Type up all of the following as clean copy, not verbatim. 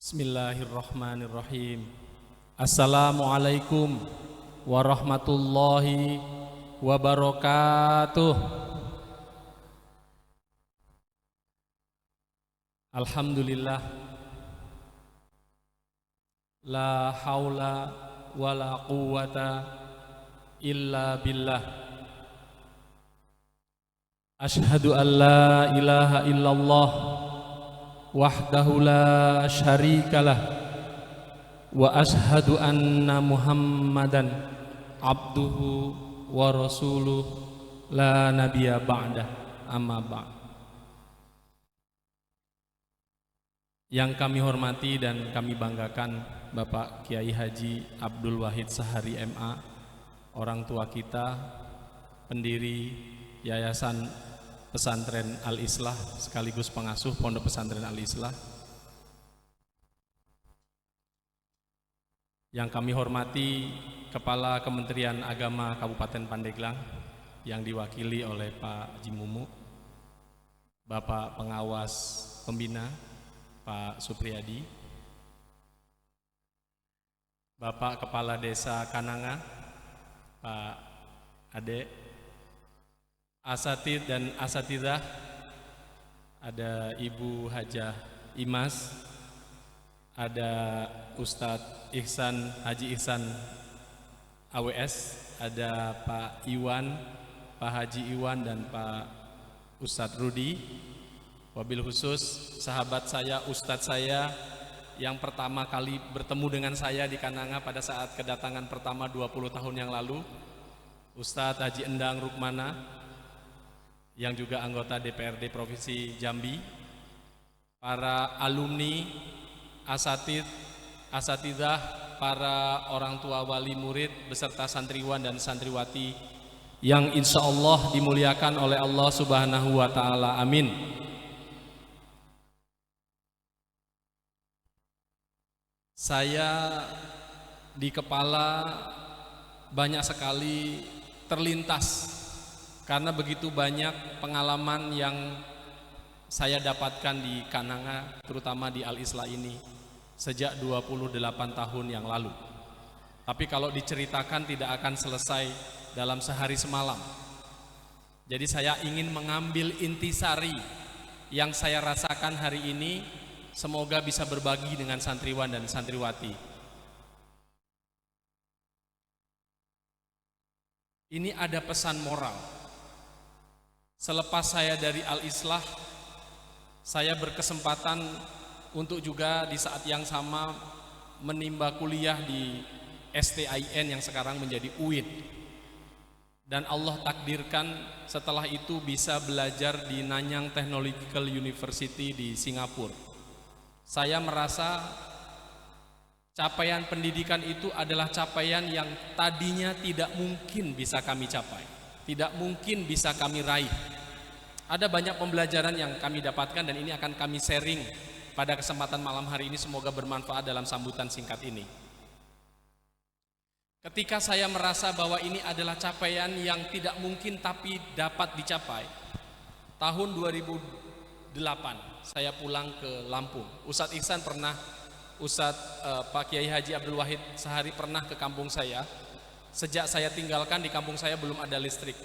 Bismillahirrahmanirrahim. Assalamualaikum warahmatullahi wabarakatuh. Alhamdulillah, la haula wala quwwata illa billah. Ashhadu an la ilaha illallah wahdahu la syarikalah wa ashhadu anna muhammadan abduhu wa rasuluh la nabiyya ba'dah, amma ba'd. Yang kami hormati dan kami banggakan Bapak Kiai Haji Abdul Wahid Sahari MA, orang tua kita, pendiri Yayasan Pesantren Al-Islah sekaligus pengasuh Pondok Pesantren Al-Islah. Yang kami hormati Kepala Kementerian Agama Kabupaten Pandeglang yang diwakili oleh Pak Haji Mumu, Bapak Pengawas Pembina Pak Supriyadi, Bapak Kepala Desa Kananga Pak Ade, asatid dan asatidah, ada Ibu Hajah Imas, ada Ustadz Ihsan Haji Ihsan AWS, ada Pak Iwan, Pak Haji Iwan dan Pak Ustadz Rudi. Wabil khusus sahabat saya, Ustadz saya yang pertama kali bertemu dengan saya di Kananga pada saat kedatangan pertama 20 tahun yang lalu, Ustadz Haji Endang Rukmana yang juga anggota DPRD Provinsi Jambi, para alumni, asatid, asatidah, para orang tua wali murid beserta santriwan dan santriwati yang insya Allah dimuliakan oleh Allah Subhanahu wa Ta'ala, amin. Saya di kepala banyak sekali terlintas karena begitu banyak pengalaman yang saya dapatkan di Kananga, terutama di Al-Islah ini sejak 28 tahun yang lalu. Tapi kalau diceritakan tidak akan selesai dalam sehari semalam. Jadi saya ingin mengambil intisari yang saya rasakan hari ini, semoga bisa berbagi dengan santriwan dan santriwati. Ini ada pesan moral. Selepas saya dari Al-Islah, saya berkesempatan untuk juga di saat yang sama menimba kuliah di STIN yang sekarang menjadi UIN. Dan Allah takdirkan setelah itu bisa belajar di Nanyang Technological University di Singapura. Saya merasa capaian pendidikan itu adalah capaian yang tadinya tidak mungkin bisa kami capai, tidak mungkin bisa kami raih. Ada banyak pembelajaran yang kami dapatkan dan ini akan kami sharing pada kesempatan malam hari ini, semoga bermanfaat dalam sambutan singkat ini. Ketika saya merasa bahwa ini adalah capaian yang tidak mungkin tapi dapat dicapai, tahun 2008 saya pulang ke Lampung. Ustadz Ihsan pernah, Pak Kiai Haji Abdul Wahid Sahari pernah ke kampung saya. Sejak saya tinggalkan di kampung saya belum ada listrik.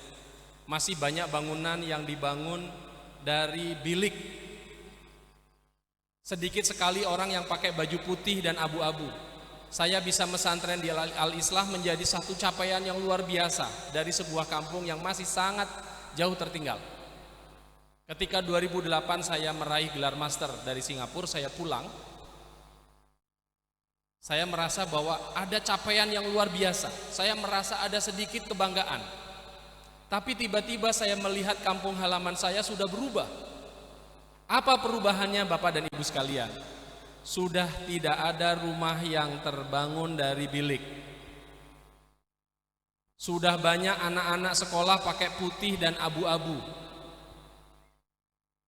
Masih banyak bangunan yang dibangun dari bilik. Sedikit sekali orang yang pakai baju putih dan abu-abu. Saya bisa mesantren di Al-Islah menjadi satu capaian yang luar biasa dari sebuah kampung yang masih sangat jauh tertinggal. Ketika 2008 saya meraih gelar master dari Singapura, saya pulang. Saya merasa bahwa ada capaian yang luar biasa. Saya merasa ada sedikit kebanggaan. Tapi tiba-tiba saya melihat kampung halaman saya sudah berubah. Apa perubahannya Bapak dan Ibu sekalian? Sudah tidak ada rumah yang terbangun dari bilik. Sudah banyak anak-anak sekolah pakai putih dan abu-abu.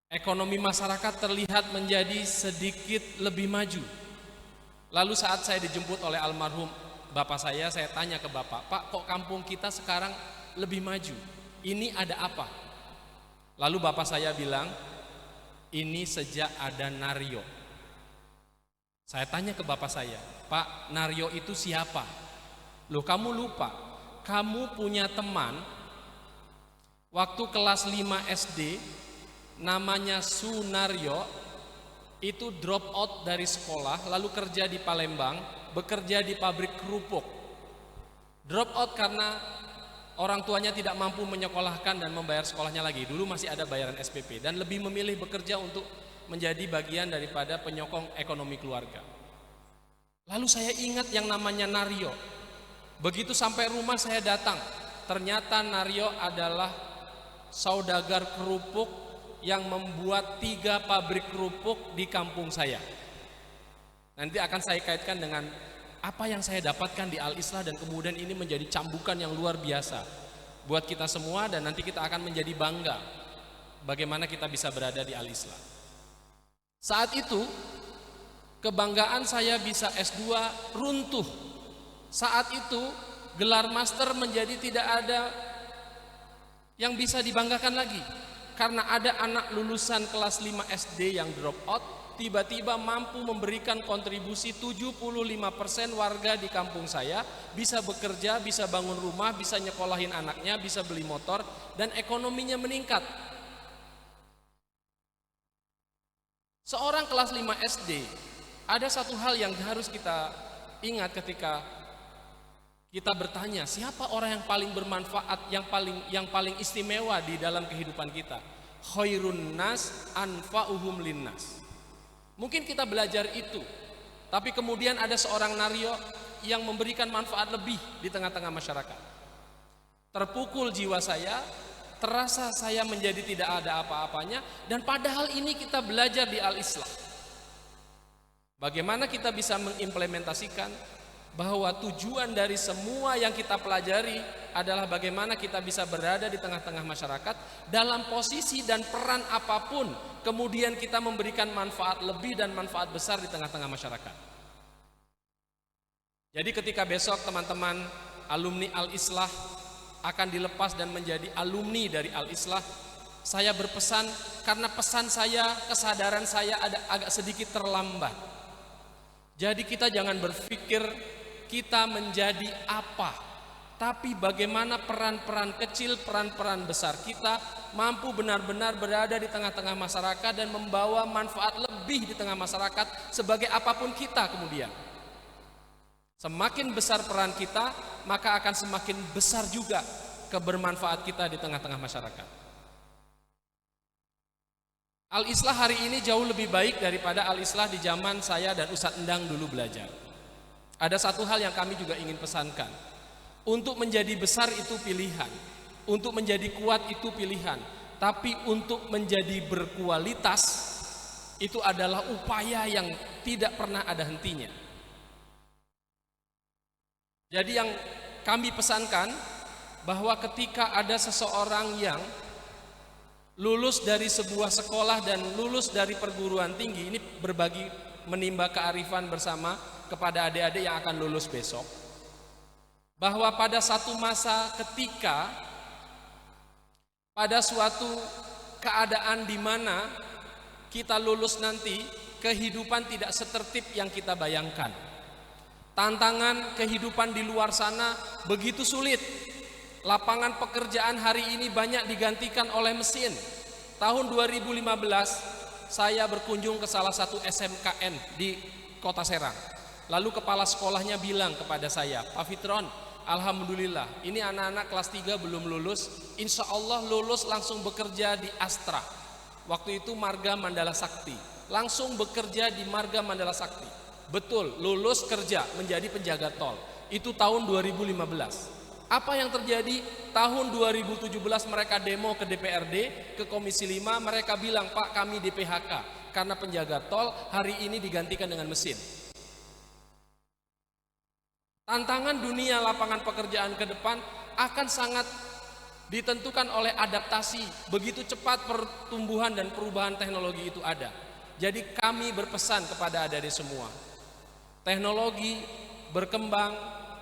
Ekonomi masyarakat terlihat menjadi sedikit lebih maju. Lalu saat saya dijemput oleh almarhum bapak saya tanya ke bapak, Pak, kok kampung kita sekarang lebih maju? Ini ada apa? Lalu bapak saya bilang, ini sejak ada Naryo. Saya tanya ke bapak saya, Pak, Naryo itu siapa? Loh, kamu lupa, kamu punya teman waktu kelas 5 SD namanya Sunaryo, itu drop out dari sekolah lalu kerja di Palembang, bekerja di pabrik kerupuk. Drop out karena orang tuanya tidak mampu menyekolahkan dan membayar sekolahnya lagi. Dulu masih ada bayaran SPP, dan lebih memilih bekerja untuk menjadi bagian daripada penyokong ekonomi keluarga. Lalu saya ingat yang namanya Naryo. Begitu sampai rumah saya datang, ternyata Naryo adalah saudagar kerupuk yang membuat 3 pabrik kerupuk di kampung saya. Nanti akan saya kaitkan dengan apa yang saya dapatkan di Al-Islah, dan kemudian ini menjadi cambukan yang luar biasa buat kita semua, dan nanti kita akan menjadi bangga bagaimana kita bisa berada di Al-Islah. Saat itu kebanggaan saya bisa S2 runtuh. Saat itu gelar master menjadi tidak ada yang bisa dibanggakan lagi, karena ada anak lulusan kelas 5 SD yang drop out tiba-tiba mampu memberikan kontribusi 75% warga di kampung saya bisa bekerja, bisa bangun rumah, bisa nyekolahin anaknya, bisa beli motor, dan ekonominya meningkat. Seorang kelas 5 SD, ada satu hal yang harus kita ingat ketika kita bertanya, siapa orang yang paling bermanfaat, yang paling istimewa di dalam kehidupan kita? Khairun nas anfa'uhum linnas. Mungkin kita belajar itu, tapi kemudian ada seorang Naryo yang memberikan manfaat lebih di tengah-tengah masyarakat. Terpukul jiwa saya, terasa saya menjadi tidak ada apa-apanya, dan padahal ini kita belajar di Al-Islah. Bagaimana kita bisa mengimplementasikan bahwa tujuan dari semua yang kita pelajari adalah bagaimana kita bisa berada di tengah-tengah masyarakat dalam posisi dan peran apapun, kemudian kita memberikan manfaat lebih dan manfaat besar di tengah-tengah masyarakat. Jadi ketika besok teman-teman alumni Al-Islah akan dilepas dan menjadi alumni dari Al-Islah, saya berpesan, karena pesan saya, kesadaran saya agak sedikit terlambat. Jadi kita jangan berpikir kita menjadi apa, tapi bagaimana peran-peran kecil, peran-peran besar kita mampu benar-benar berada di tengah-tengah masyarakat dan membawa manfaat lebih di tengah masyarakat sebagai apapun kita kemudian. Semakin besar peran kita, maka akan semakin besar juga kebermanfaat kita di tengah-tengah masyarakat. Al-Islah hari ini jauh lebih baik daripada Al-Islah di zaman saya dan Ustadz Endang dulu belajar. Ada satu hal yang kami juga ingin pesankan. Untuk menjadi besar itu pilihan, untuk menjadi kuat itu pilihan, tapi untuk menjadi berkualitas itu adalah upaya yang tidak pernah ada hentinya. Jadi yang kami pesankan, bahwa ketika ada seseorang yang lulus dari sebuah sekolah dan lulus dari perguruan tinggi, ini berbagi menimba kearifan bersama kepada adik-adik yang akan lulus besok, bahwa pada satu masa ketika pada suatu keadaan di mana kita lulus nanti, kehidupan tidak setertib yang kita bayangkan. Tantangan kehidupan di luar sana begitu sulit. Lapangan pekerjaan hari ini banyak digantikan oleh mesin. Tahun 2015 saya berkunjung ke salah satu SMKN di Kota Serang. Lalu kepala sekolahnya bilang kepada saya, Pak Fitron, alhamdulillah ini anak-anak kelas 3 belum lulus, insya Allah lulus langsung bekerja di Astra. Waktu itu Marga Mandala Sakti, langsung bekerja di Marga Mandala Sakti. Betul, lulus kerja menjadi penjaga tol. Itu tahun 2015. Apa yang terjadi? Tahun 2017 mereka demo ke DPRD, ke Komisi 5, mereka bilang, Pak, kami di PHK karena penjaga tol hari ini digantikan dengan mesin. Tantangan dunia lapangan pekerjaan ke depan akan sangat ditentukan oleh adaptasi. Begitu cepat pertumbuhan dan perubahan teknologi itu ada. Jadi kami berpesan kepada adik-adik semua, teknologi berkembang,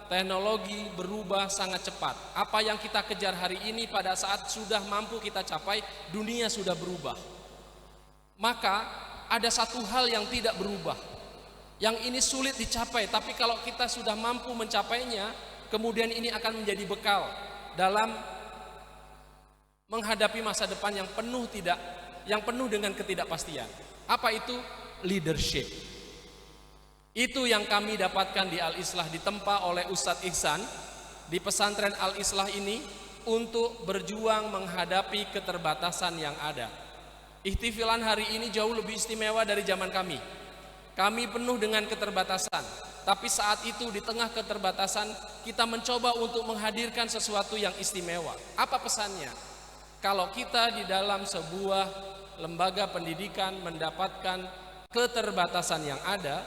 teknologi berubah sangat cepat. Apa yang kita kejar hari ini pada saat sudah mampu kita capai, dunia sudah berubah. Maka ada satu hal yang tidak berubah, Yang ini sulit dicapai, tapi kalau kita sudah mampu mencapainya, kemudian ini akan menjadi bekal dalam menghadapi masa depan yang penuh dengan ketidakpastian. Apa itu? Leadership. Itu yang kami dapatkan di Al-Islah, ditempa oleh Ustadz Ihsan di pesantren Al-Islah ini untuk berjuang menghadapi keterbatasan yang ada. Ihtifalan hari ini jauh lebih istimewa dari zaman kami. Kami penuh dengan keterbatasan, tapi saat itu di tengah keterbatasan kita mencoba untuk menghadirkan sesuatu yang istimewa. Apa pesannya? Kalau kita di dalam sebuah lembaga pendidikan mendapatkan keterbatasan yang ada,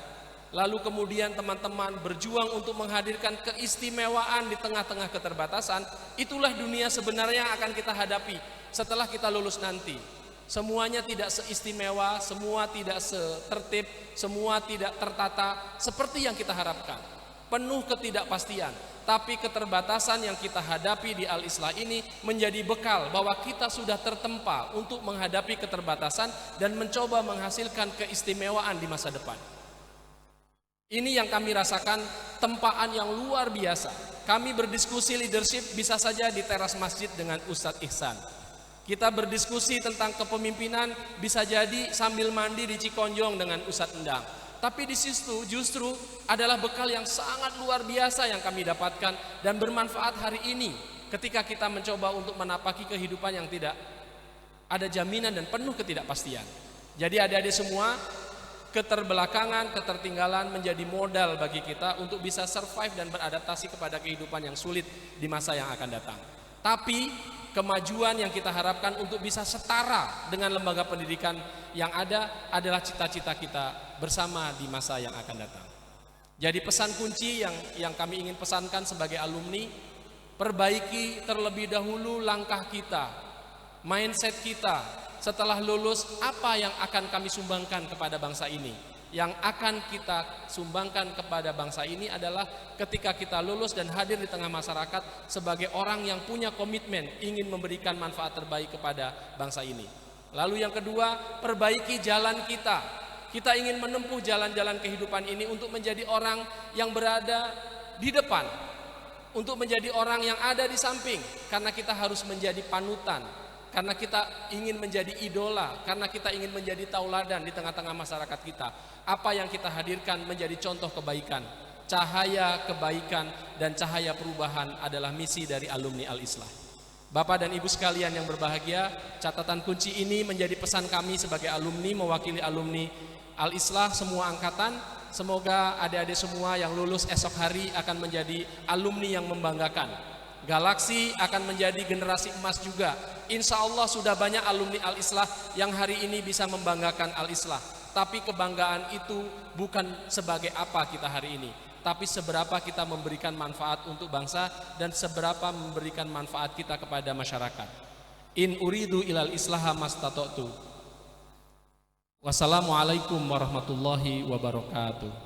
lalu kemudian teman-teman berjuang untuk menghadirkan keistimewaan di tengah-tengah keterbatasan, itulah dunia sebenarnya yang akan kita hadapi setelah kita lulus nanti. Semuanya tidak seistimewa, semua tidak setertib, semua tidak tertata seperti yang kita harapkan. Penuh ketidakpastian, tapi keterbatasan yang kita hadapi di Al-Islah ini menjadi bekal bahwa kita sudah tertempa untuk menghadapi keterbatasan dan mencoba menghasilkan keistimewaan di masa depan. Ini yang kami rasakan, tempaan yang luar biasa. Kami berdiskusi leadership bisa saja di teras masjid dengan Ustadz Ihsan. Kita berdiskusi tentang kepemimpinan bisa jadi sambil mandi di Cikonjong dengan Ustadz Endang. Tapi di situ justru adalah bekal yang sangat luar biasa yang kami dapatkan dan bermanfaat hari ini ketika kita mencoba untuk menapaki kehidupan yang tidak ada jaminan dan penuh ketidakpastian. Jadi adik-adik semua, keterbelakangan, ketertinggalan menjadi modal bagi kita untuk bisa survive dan beradaptasi kepada kehidupan yang sulit di masa yang akan datang. Tapi kemajuan yang kita harapkan untuk bisa setara dengan lembaga pendidikan yang ada adalah cita-cita kita bersama di masa yang akan datang. Jadi pesan kunci yang kami ingin pesankan sebagai alumni, perbaiki terlebih dahulu langkah kita, mindset kita. Setelah lulus, apa yang akan kami sumbangkan kepada bangsa ini? Yang akan kita sumbangkan kepada bangsa ini adalah ketika kita lulus dan hadir di tengah masyarakat sebagai orang yang punya komitmen ingin memberikan manfaat terbaik kepada bangsa ini. Lalu yang kedua, perbaiki jalan kita. Kita ingin menempuh jalan-jalan kehidupan ini untuk menjadi orang yang berada di depan, untuk menjadi orang yang ada di samping, karena kita harus menjadi panutan, karena kita ingin menjadi idola, karena kita ingin menjadi tauladan di tengah-tengah masyarakat kita. Apa yang kita hadirkan menjadi contoh kebaikan, cahaya kebaikan dan cahaya perubahan adalah misi dari alumni Al-Islah. Bapak dan Ibu sekalian yang berbahagia, catatan kunci ini menjadi pesan kami sebagai alumni, mewakili alumni Al-Islah semua angkatan. Semoga adik-adik semua yang lulus esok hari akan menjadi alumni yang membanggakan. Galaksi akan menjadi generasi emas juga. Insya Allah sudah banyak alumni Al-Islah yang hari ini bisa membanggakan Al-Islah. Tapi kebanggaan itu bukan sebagai apa kita hari ini, tapi seberapa kita memberikan manfaat untuk bangsa dan seberapa memberikan manfaat kita kepada masyarakat. In uridu ilal islaha mastata'tu. Wassalamualaikum warahmatullahi wabarakatuh.